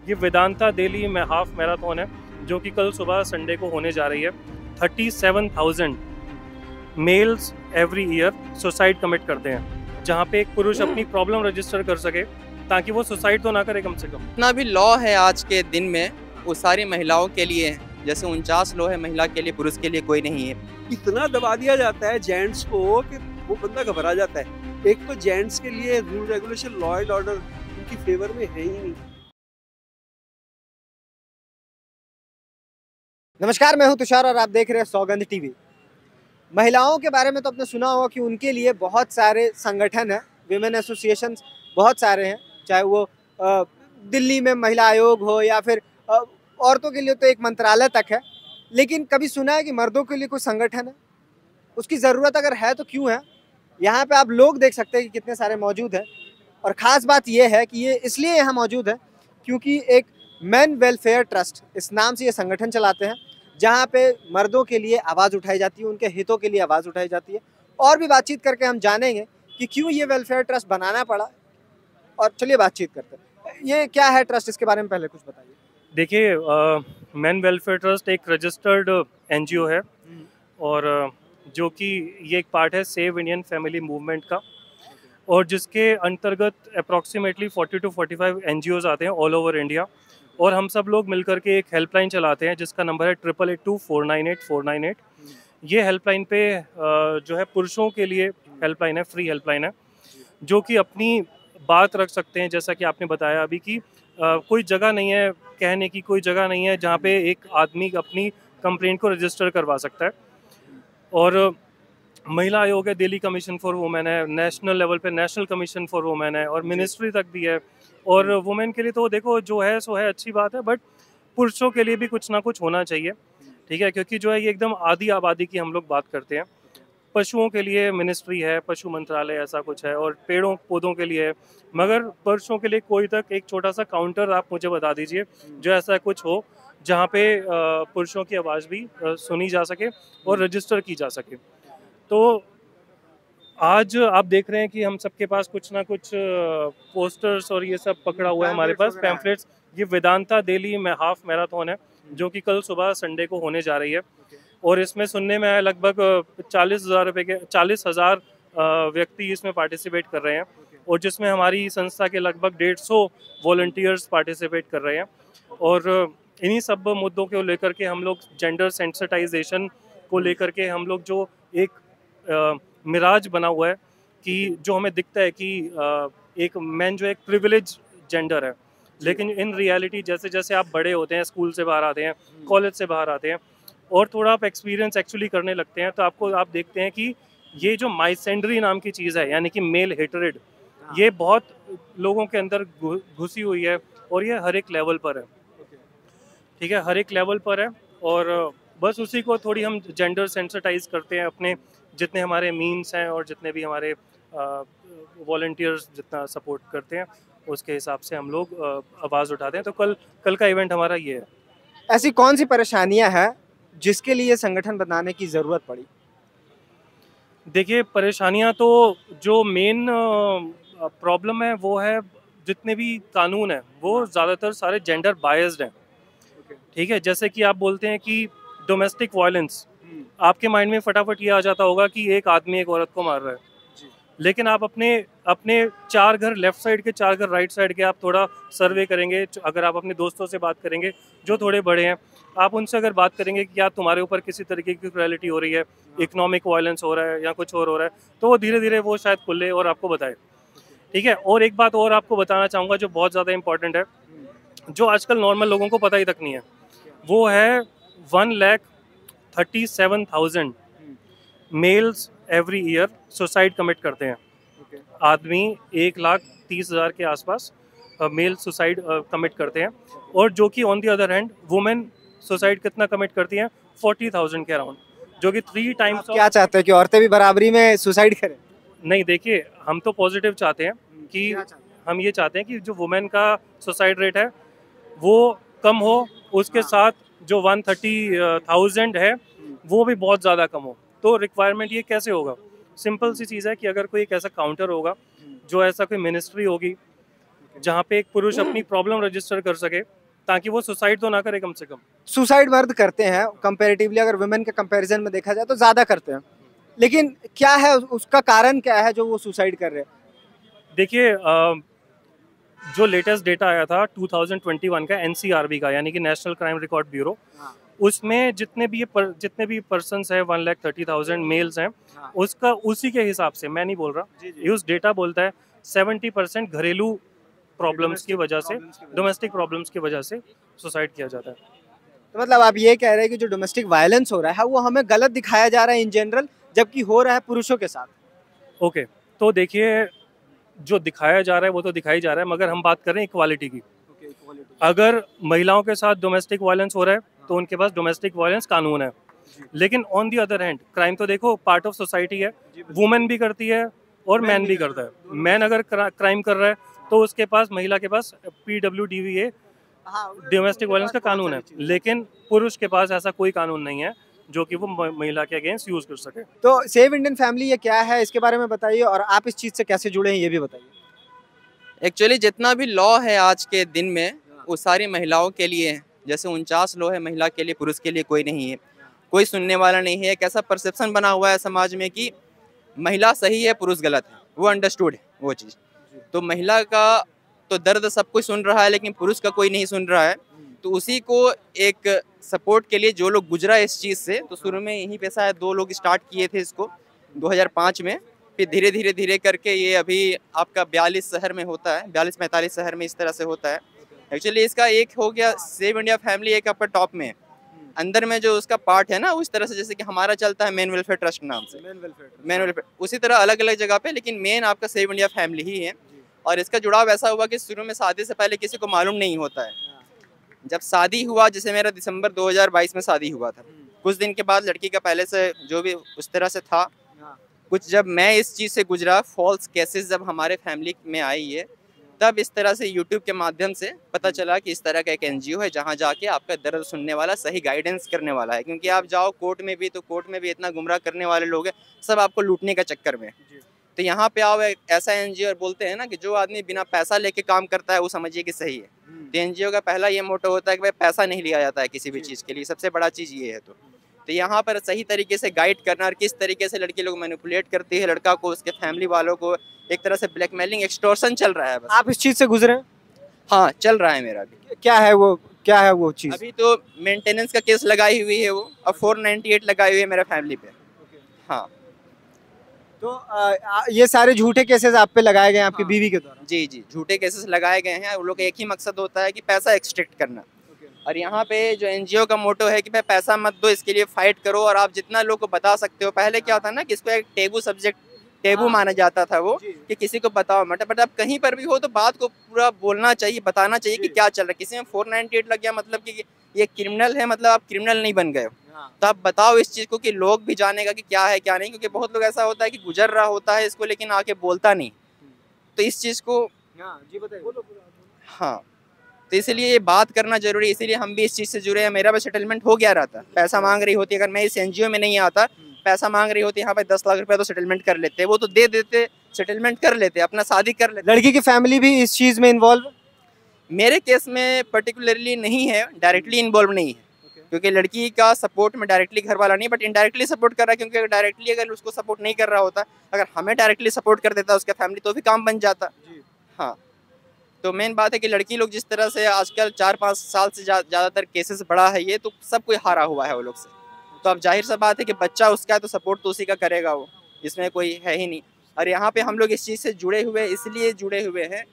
ये वेदांता दिल्ली में half marathon है जो कि कल सुबह संडे को होने जा रही है। 37,000 males every year suicide commit करते हैं, जहाँ पे एक पुरुष अपनी प्रॉब्लम रजिस्टर कर सके ताकि वो सुसाइड तो ना करे कम से कम। जितना भी लॉ है आज के दिन में वो सारी महिलाओं के लिए है। जैसे 49 लॉ है महिला के लिए, पुरुष के लिए कोई नहीं है। इतना दबा दिया जाता है जेंट्स को कि वो बंदा घबरा जाता है। एक तो जेंट्स के लिए rule regulation law and order उनकी फेवर में है ही नहीं। नमस्कार, मैं हूं तुषार और आप देख रहे हैं सौगंध टीवी। महिलाओं के बारे में तो आपने सुना होगा कि उनके लिए बहुत सारे संगठन हैं, विमेन एसोसिएशंस बहुत सारे हैं, चाहे वो दिल्ली में महिला आयोग हो या फिर औरतों के लिए तो एक मंत्रालय तक है। लेकिन कभी सुना है कि मर्दों के लिए कोई संगठन है? उसकी ज़रूरत अगर है तो क्यों है? यहाँ पे आप लोग देख सकते हैं कि कितने सारे मौजूद हैं। और ख़ास बात यह है कि ये इसलिए यहाँ मौजूद है क्योंकि एक मैन वेलफेयर ट्रस्ट इस नाम से ये संगठन चलाते हैं, जहाँ पे मर्दों के लिए आवाज़ उठाई जाती है, उनके हितों के लिए आवाज़ उठाई जाती है। और भी बातचीत करके हम जानेंगे कि क्यों ये वेलफेयर ट्रस्ट बनाना पड़ा। और चलिए बातचीत करते हैं। ये क्या है ट्रस्ट, इसके बारे में पहले कुछ बताइए। देखिए, मैन वेलफेयर ट्रस्ट एक रजिस्टर्ड NGO है और जो कि ये एक पार्ट है सेव इंडियन फैमिली मूवमेंट का, और जिसके अंतर्गत अप्रॉक्सीमेटली 40 to 45 NGOs आते हैं ऑल ओवर इंडिया। और हम सब लोग मिलकर के एक हेल्पलाइन चलाते हैं जिसका नंबर है 8882498498। ये हेल्पलाइन पे जो है पुरुषों के लिए हेल्पलाइन है, फ्री हेल्पलाइन है, जो कि अपनी बात रख सकते हैं। जैसा कि आपने बताया अभी कि कोई जगह नहीं है कहने की, कोई जगह नहीं है जहाँ पे एक आदमी अपनी कंप्लेंट को रजिस्टर करवा सकता है। और महिला आयोग है, दिल्ली कमीशन फॉर वुमेन है, नेशनल लेवल पे नेशनल कमीशन फॉर वुमेन है, और मिनिस्ट्री तक भी है। और वुमेन के लिए तो देखो जो है सो है, अच्छी बात है, बट पुरुषों के लिए भी कुछ ना कुछ होना चाहिए, ठीक है? क्योंकि जो है ये एकदम आधी आबादी की हम लोग बात करते हैं। पशुओं के लिए मिनिस्ट्री है, पशु मंत्रालय ऐसा कुछ है, और पेड़ों पौधों के लिए है, मगर पुरुषों के लिए कोई तक एक छोटा सा काउंटर आप मुझे बता दीजिए जो ऐसा कुछ हो जहाँ पे पुरुषों की आवाज़ भी सुनी जा सके और रजिस्टर की जा सके। तो आज आप देख रहे हैं कि हम सबके पास कुछ ना कुछ पोस्टर्स और ये सब पकड़ा हुआ है हमारे पास, पैम्फलेट्स। ये वेदांता दिल्ली में हाफ मैराथन है जो कि कल सुबह संडे को होने जा रही है, और इसमें सुनने में आया लगभग 40,000 व्यक्ति इसमें पार्टिसिपेट कर रहे हैं, और जिसमें हमारी संस्था के लगभग 150 वॉलंटियर्स पार्टिसिपेट कर रहे हैं। और इन्हीं सब मुद्दों को लेकर के हम लोग जेंडर सेंसिटाइजेशन को लेकर के हम लोग जो एक मिराज बना हुआ है कि जो हमें दिखता है कि एक मैन जो एक प्रिविलेज जेंडर है, लेकिन इन रियलिटी जैसे जैसे आप बड़े होते हैं, स्कूल से बाहर आते हैं, कॉलेज से बाहर आते हैं, और थोड़ा आप एक्सपीरियंस एक्चुअली करने लगते हैं, तो आप देखते हैं कि ये जो माइसेंड्री नाम की चीज़ है, यानी कि मेल हेटरेड, ये बहुत लोगों के अंदर घुसी हुई है, और ये हर एक लेवल पर है, ठीक है? हर एक लेवल पर है। और बस उसी को थोड़ी हम जेंडर सेंसिटाइज करते हैं, अपने जितने हमारे मीम्स हैं और जितने भी हमारे वॉलंटियर्स जितना सपोर्ट करते हैं उसके हिसाब से हम लोग आवाज़ उठाते हैं। तो कल का इवेंट हमारा ये है। ऐसी कौन सी परेशानियां हैं जिसके लिए संगठन बनाने की ज़रूरत पड़ी? देखिए, परेशानियां तो जो मेन प्रॉब्लम है वो है, जितने भी कानून हैं वो ज़्यादातर सारे जेंडर बायस्ड हैं, ठीक है? जैसे कि आप बोलते हैं कि डोमेस्टिक वायलेंस, आपके माइंड में फटाफट ये आ जाता होगा कि एक आदमी एक औरत को मार रहा है, लेकिन आप अपने 4 घर लेफ्ट साइड के, 4 घर राइट साइड के आप थोड़ा सर्वे करेंगे, अगर आप अपने दोस्तों से बात करेंगे जो थोड़े बड़े हैं, आप उनसे अगर बात करेंगे कि क्या तुम्हारे ऊपर किसी तरीके की क्रुएलिटी हो रही है, इकोनॉमिक वायलेंस हो रहा है या कुछ और हो रहा है, तो वो धीरे धीरे वो शायद खुले और आपको बताए, ठीक है? और एक बात और आपको बताना चाहूँगा जो बहुत ज़्यादा इंपॉर्टेंट है, जो आजकल नॉर्मल लोगों को पता ही तक नहीं है, वो है 1,37,000 males every year suicide commit करते हैं। आदमी 1,30,000 के आसपास मेल सुसाइड कमिट करते हैं, और जो कि on the other hand women suicide कितना कमिट करती हैं? 40,000 के अराउंड, जो कि 3 टाइम्स। क्या चाहते हैं कि औरतें भी बराबरी में सुसाइड करें? नहीं, देखिए, हम तो पॉजिटिव चाहते हैं कि हम ये चाहते हैं कि जो वुमेन का सुसाइड रेट है वो कम हो, उसके साथ जो 130,000 है वो भी बहुत ज़्यादा कम हो। तो रिक्वायरमेंट ये कैसे होगा? सिंपल सी चीज़ है कि अगर कोई एक ऐसा काउंटर होगा, जो ऐसा कोई मिनिस्ट्री होगी जहाँ पे एक पुरुष अपनी प्रॉब्लम रजिस्टर कर सके, ताकि वो सुसाइड तो ना करे कम से कम। सुसाइड मर्द करते हैं कंपैरेटिवली, अगर वुमेन के कंपैरिजन में देखा जाए तो ज़्यादा करते हैं, लेकिन क्या है उसका कारण, क्या है जो वो सुसाइड कर रहे हैं? देखिए, जो लेटेस्ट डेटा आया था 2021 का एनसीआरबी का, यानी कि नेशनल क्राइम रिकॉर्ड ब्यूरो, उसमें जितने भी पर्सन्स हैं 1,30,000 मेल्स हैं, उसका उसी के हिसाब से, मैं नहीं बोल रहा, ये उस डेटा बोलता है 70% घरेलू प्रॉब्लम्स की वजह से, डोमेस्टिक प्रॉब्लम्स की वजह से सुसाइड किया जाता है। तो मतलब आप ये कह रहे हैं कि जो डोमेस्टिक वायलेंस हो रहा है वो हमें गलत दिखाया जा रहा है इन जनरल, जबकि हो रहा है पुरुषों के साथ। ओके, तो देखिए, जो दिखाया जा रहा है वो तो दिखाई जा रहा है, मगर हम बात कर रहे हैं इक्वालिटी की। अगर महिलाओं के साथ डोमेस्टिक वायलेंस हो रहा है तो उनके पास डोमेस्टिक वायलेंस कानून है, लेकिन on the other hand crime तो देखो पार्ट ऑफ सोसाइटी है, वुमेन भी करती है और मैन भी करता है। मैन अगर क्राइम कर रहा है तो उसके पास, महिला के पास PWDVA डोमेस्टिक वायलेंस का कानून है, लेकिन पुरुष के पास ऐसा कोई कानून नहीं है जो कि वो महिला के अगेंस्ट यूज कर सके। तो सेव इंडियन फैमिली ये क्या है, इसके बारे में बताइए, और आप इस चीज़ से कैसे जुड़े हैं ये भी बताइए। एक्चुअली जितना भी लॉ है आज के दिन में वो सारी महिलाओं के लिए है। जैसे 49 लॉ है महिला के लिए, पुरुष के लिए कोई नहीं है, कोई सुनने वाला नहीं है। एक ऐसा परसेप्शन बना हुआ है समाज में कि महिला सही है पुरुष गलत है, वो अंडरस्टूड है वो चीज़। तो महिला का तो दर्द सब कोई सुन रहा है, लेकिन पुरुष का कोई नहीं सुन रहा है। तो उसी को एक सपोर्ट के लिए जो लोग गुजरा इस चीज़ से, तो शुरू में यहीं पे शायद 2 लोग स्टार्ट किए थे इसको 2005 में, फिर धीरे धीरे करके ये अभी आपका 42 शहर में होता है, 42-45 शहर में इस तरह से होता है। एक्चुअली इसका एक हो गया सेव इंडिया फैमिली, एक अपर टॉप में अंदर में जो उसका पार्ट है ना, उस तरह से जैसे कि हमारा चलता है मेन वेलफेयर ट्रस्ट नाम से, मेन वेलफेयर, उसी तरह अलग अलग जगह पे, लेकिन मेन आपका सेव इंडिया फैमिली ही है। और इसका जुड़ाव ऐसा हुआ कि शुरू में शादी से पहले किसी को मालूम नहीं होता है। जब शादी हुआ, जैसे मेरा दिसंबर 2022 में शादी हुआ था, कुछ दिन के बाद लड़की का पहले से जो भी उस तरह से था कुछ, जब मैं इस चीज़ से गुजरा, फॉल्स केसेस जब हमारे फैमिली में आई है, तब इस तरह से यूट्यूब के माध्यम से पता चला कि इस तरह का एक NGO है जहाँ जाके आपका दर्द सुनने वाला, सही गाइडेंस करने वाला है। क्योंकि आप जाओ कोर्ट में भी, तो कोर्ट में भी इतना गुमराह करने वाले लोग हैं, सब आपको लूटने का चक्कर में। तो यहाँ पे आओ एक ऐसा NGO, और बोलते हैं ना कि जो आदमी बिना पैसा लेके काम करता है वो समझिए कि सही है। तो NGO का पहला ये मोटो होता है कि भाई पैसा नहीं लिया जाता है किसी भी चीज़ के लिए, सबसे बड़ा चीज़ ये है। तो यहाँ पर सही तरीके से गाइड करना, और किस तरीके से लड़की लोग मैनिपुलेट करती है लड़का को, उसके फैमिली वालों को, एक तरह से ब्लैकमेलिंग, एक्सटॉर्शन चल रहा है बस। आप इस चीज़ से गुजरे हैं? हाँ, चल रहा है मेरा भी। क्या है वो चीज़? अभी तो मेंटेनेंस का केस लगाई हुई है वो, और 498 लगाई हुई है मेरे फैमिली पे। हाँ, तो ये सारे झूठे केसेस आप पे लगाए गए हैं आपकी बीवी के द्वारा? जी, झूठे केसेस लगाए गए हैं। उन लोग का एक ही मकसद होता है कि पैसा एक्सट्रैक्ट करना। और यहाँ पे जो NGO का मोटो है कि भाई पैसा मत दो, इसके लिए फाइट करो, और आप जितना लोग को बता सकते हो। पहले क्या था ना कि इसको एक टेबू सब्जेक्ट, टेबू माना जाता था वो, कि किसी को बताओ मत, बट अब कहीं पर भी हो तो बात को पूरा बोलना चाहिए, बताना चाहिए कि क्या चल रहा है। किसी में 498 लग गया मतलब कि ये क्रिमिनल है, मतलब आप क्रिमिनल नहीं बन गए हो। तो आप बताओ इस चीज़ को कि लोग भी जानेगा कि क्या है क्या नहीं, क्योंकि बहुत लोग ऐसा होता है कि गुजर रहा होता है इसको, लेकिन आके बोलता नहीं। तो इस चीज़ को हाँ, तो इसलिए ये बात करना जरूरी है। इसीलिए हम भी इस चीज़ से जुड़े हैं। मेरा भी सेटलमेंट हो गया रहता, पैसा मांग रही होती, अगर मैं इस NGO में नहीं आता, पैसा मांग रही होती यहाँ पे 10 लाख रुपया, तो सेटलमेंट कर लेते, वो तो दे देते, सेटलमेंट कर लेते, अपना शादी कर लेते। लड़की की फैमिली भी इस चीज़ में इन्वॉल्व? मेरे केस में पर्टिकुलरली नहीं है, डायरेक्टली इन्वॉल्व नहीं है, क्योंकि लड़की का सपोर्ट में डायरेक्टली घर वाला नहीं, बट इनडायरेक्टली सपोर्ट कर रहा है। क्योंकि डायरेक्टली अगर उसको सपोर्ट नहीं कर रहा होता, अगर हमें डायरेक्टली सपोर्ट कर देता उसका फैमिली, तो भी काम बन जाता। हाँ, तो मेन बात है कि लड़की लोग जिस तरह से आजकल 4-5 साल से ज़्यादातर केसेस बढ़ा है ये, तो सब कोई हारा हुआ है वो लोग से। तो अब जाहिर सा बात है कि बच्चा उसका है तो सपोर्ट तो उसी का करेगा वो, इसमें कोई है ही नहीं। और यहाँ पे हम लोग इस चीज़ से जुड़े हुए, इसलिए जुड़े हुए हैं,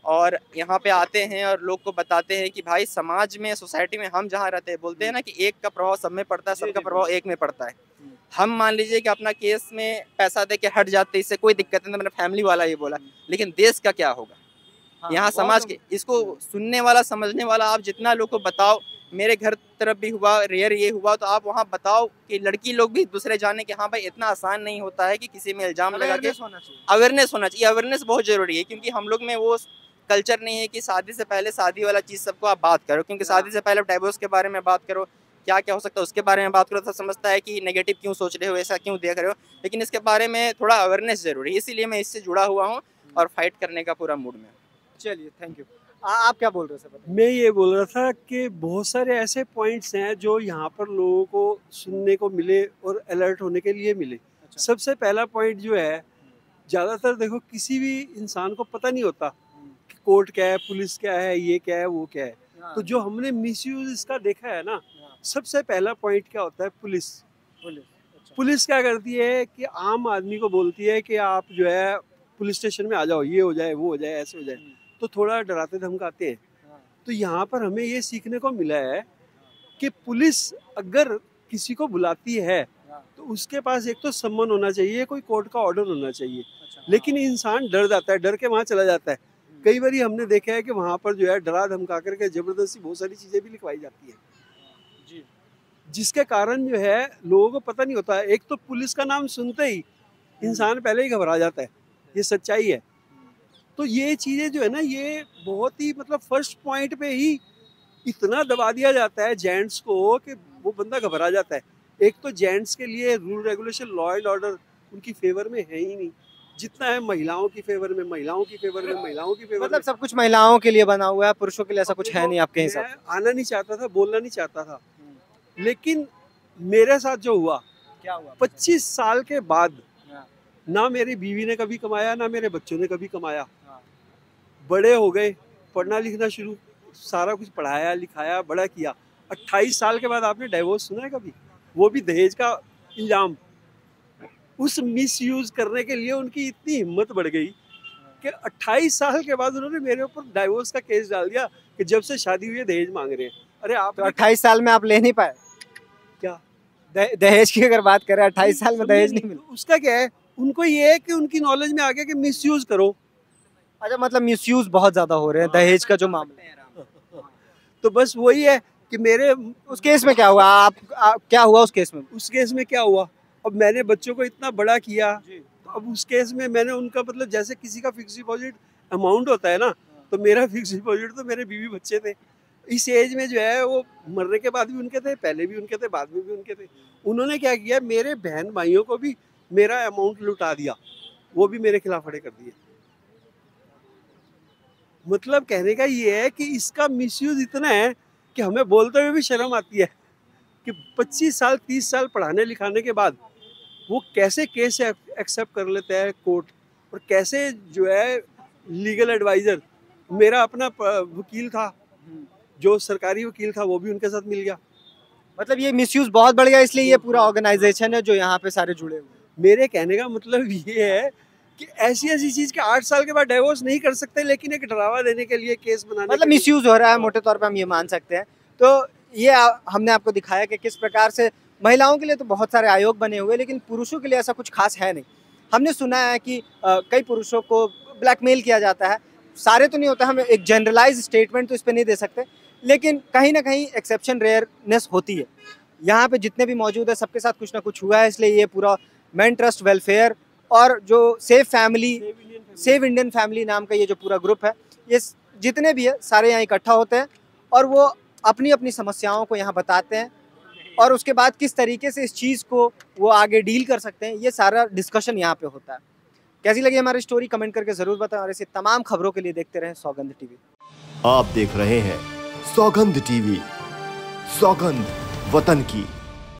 और यहाँ पे आते हैं और लोग को बताते हैं कि भाई समाज में, सोसाइटी में हम जहाँ रहते हैं, बोलते हैं ना कि एक का प्रभाव सब में पड़ता है, सबका प्रभाव एक में पड़ता है। हम मान लीजिए कि अपना केस में पैसा दे के हट जाते, इससे कोई दिक्कत नहीं, तो मेरा फैमिली वाला ये बोला, लेकिन देश का क्या होगा? यहाँ समाज के, इसको सुनने वाला, समझने वाला, आप जितना लोग को बताओ, मेरे घर तरफ भी हुआ, रेयर ये हुआ, तो आप वहाँ बताओ कि लड़की लोग भी दूसरे जाने कि हाँ भाई इतना आसान नहीं होता है कि किसी में इल्जाम लगा के। अवेयरनेस होना चाहिए, अवेयरनेस बहुत जरूरी है, क्योंकि हम लोग में वो कल्चर नहीं है कि शादी से पहले शादी वाला चीज़ सबको आप बात करो। क्योंकि शादी से पहले डाइवोर्स के बारे में बात करो, क्या क्या हो सकता है उसके बारे में बात करो, तो समझता है कि नेगेटिव क्यों सोच रहे हो, ऐसा क्यों देख रहे हो। लेकिन इसके बारे में थोड़ा अवेयरनेस जरूरी है, इसीलिए मैं इससे जुड़ा हुआ हूँ और फाइट करने का पूरा मूड में। चलिए, थैंक यू। आप क्या बोल रहे थे? बताइए। मैं ये बोल रहा था कि बहुत सारे ऐसे पॉइंट्स हैं जो यहाँ पर लोगों को सुनने को मिले और अलर्ट होने के लिए मिले। अच्छा। सबसे पहला पॉइंट जो है, ज़्यादातर देखो किसी भी इंसान को पता नहीं होता कि कोर्ट क्या है, पुलिस क्या है, ये क्या है, वो क्या है। हाँ, तो जो हमने मिसयूज इसका देखा है ना, हाँ, सबसे पहला पॉइंट क्या होता है, पुलिस। पुलिस। अच्छा। पुलिस क्या करती है कि आम आदमी को बोलती है कि आप जो है पुलिस स्टेशन में आ जाओ, ये हो जाए, वो हो जाए, ऐसे हो जाए, तो थोड़ा डराते धमकाते हैं। हाँ, तो यहाँ पर हमें ये सीखने को मिला है कि पुलिस अगर किसी को बुलाती है हाँ, तो उसके पास एक तो सम्मन होना चाहिए, कोई कोर्ट का ऑर्डर होना चाहिए। अच्छा। लेकिन इंसान डर जाता है, डर के वहाँ चला जाता है। कई बार हमने देखा है कि वहाँ पर जो है डरा धमका करके जबरदस्ती बहुत सारी चीज़ें भी लिखवाई जाती है, जी। जिसके कारण जो है लोगों को पता नहीं होता है। एक तो पुलिस का नाम सुनते ही इंसान पहले ही घबरा जाता है, ये सच्चाई है। तो ये चीज़ें जो है ना, ये बहुत ही मतलब फर्स्ट पॉइंट पे ही इतना दबा दिया जाता है जेंट्स को कि वो बंदा घबरा जाता है। एक तो जेंट्स के लिए rule regulation, law and order उनकी फेवर में है ही नहीं, जितना है महिलाओं की फेवर में, महिलाओं की फेवर में, महिलाओं की फेवर मतलब में। सब कुछ महिलाओं के लिए बना हुआ है, पुरुषों के लिए ऐसा कुछ है नहीं आपके हिसाब मैं आना नहीं चाहता था, बोलना नहीं चाहता था, लेकिन मेरे साथ जो हुआ, से? क्या हुआ? 25 साल के बाद हाँ, ना मेरी बीवी ने कभी कमाया, ना मेरे बच्चों ने कभी कमाया। हाँ, बड़े हो गए, पढ़ना लिखना शुरू, सारा कुछ पढ़ाया लिखाया, बड़ा किया। 28 साल के बाद आपने डाइवोर्स सुना है कभी? वो भी दहेज का इल्जाम। उस मिसयूज करने के लिए उनकी इतनी हिम्मत बढ़ गई कि 28 साल के बाद उन्होंने मेरे ऊपर डाइवोर्स का केस डाल दिया कि जब से शादी हुई है दहेज मांग रहे हैं। अरे आप तो 28 साल में आप ले नहीं पाए? क्या दहेज की अगर बात करें, 28 साल में दहेज नहीं मिला? उसका क्या है, उनको ये है कि उनकी नॉलेज में आ गया कि मिसयूज करो। अच्छा, मतलब मिसयूज बहुत ज्यादा हो रहे हैं दहेज का जो मामला है। तो बस वही है कि मेरे उस केस में क्या हुआ? आप क्या हुआ उस केस में? उस केस में क्या हुआ, अब मैंने बच्चों को इतना बड़ा किया, तो अब उस केस में मैंने उनका मतलब जैसे किसी का फिक्स डिपॉजिट अमाउंट होता है ना, तो मेरा फिक्स डिपॉजिट तो मेरे बीवी बच्चे थे। इस एज में जो है वो मरने के बाद भी उनके थे, पहले भी उनके थे, बाद में भी उनके थे। उन्होंने क्या किया, मेरे बहन भाइयों को भी मेरा अमाउंट लुटा दिया, वो भी मेरे खिलाफ खड़े कर दिए। मतलब कहने का ये है कि इसका मिसयूज इतना है कि हमें बोलते हुए भी शर्म आती है कि 25 साल 30 साल पढ़ाने लिखाने के बाद वो कैसे केस एक्सेप्ट कर लेते हैं कोर्ट, और कैसे जो है लीगल एडवाइजर, मेरा अपना वकील था, जो सरकारी वकील था, वो भी उनके साथ मिल गया। मतलब ये मिसयूज बहुत बढ़ गया, इसलिए ये पूरा ऑर्गेनाइजेशन है जो यहाँ पे सारे जुड़े हुए हैं। मेरे कहने का मतलब ये है कि ऐसी ऐसी चीज के 8 साल के बाद डाइवोर्स नहीं कर सकते, लेकिन एक डरावा देने के लिए केस बनाने मतलब के लिए- मिसयूज हो रहा है, मोटे तौर पे हम ये मान सकते हैं। तो ये हमने आपको दिखाया कि किस प्रकार से महिलाओं के लिए तो बहुत सारे आयोग बने हुए, लेकिन पुरुषों के लिए ऐसा कुछ खास है नहीं। हमने सुना है कि कई पुरुषों को ब्लैकमेल किया जाता है, सारे तो नहीं होता, हम एक जनरलाइज स्टेटमेंट तो इस पर नहीं दे सकते, लेकिन कहीं ना कहीं एक्सेप्शन, रेयरनेस होती है। यहाँ पे जितने भी मौजूद है सबके साथ कुछ ना कुछ हुआ है, इसलिए ये पूरा मेन ट्रस्ट वेलफेयर और जो सेव इंडियन फैमिली नाम का ये जो पूरा ग्रुप है, ये जितने भी है सारे यहाँ इकट्ठा होते हैं और वो अपनी अपनी समस्याओं को यहाँ बताते हैं, और उसके बाद किस तरीके से इस चीज़ को वो आगे डील कर सकते हैं, ये सारा डिस्कशन यहाँ पे होता है। कैसी लगी हमारी स्टोरी कमेंट करके ज़रूर बताएं, और ऐसी तमाम खबरों के लिए देखते रहें सौगंध टीवी। आप देख रहे हैं सौगंध टीवी, सौगंध वतन की।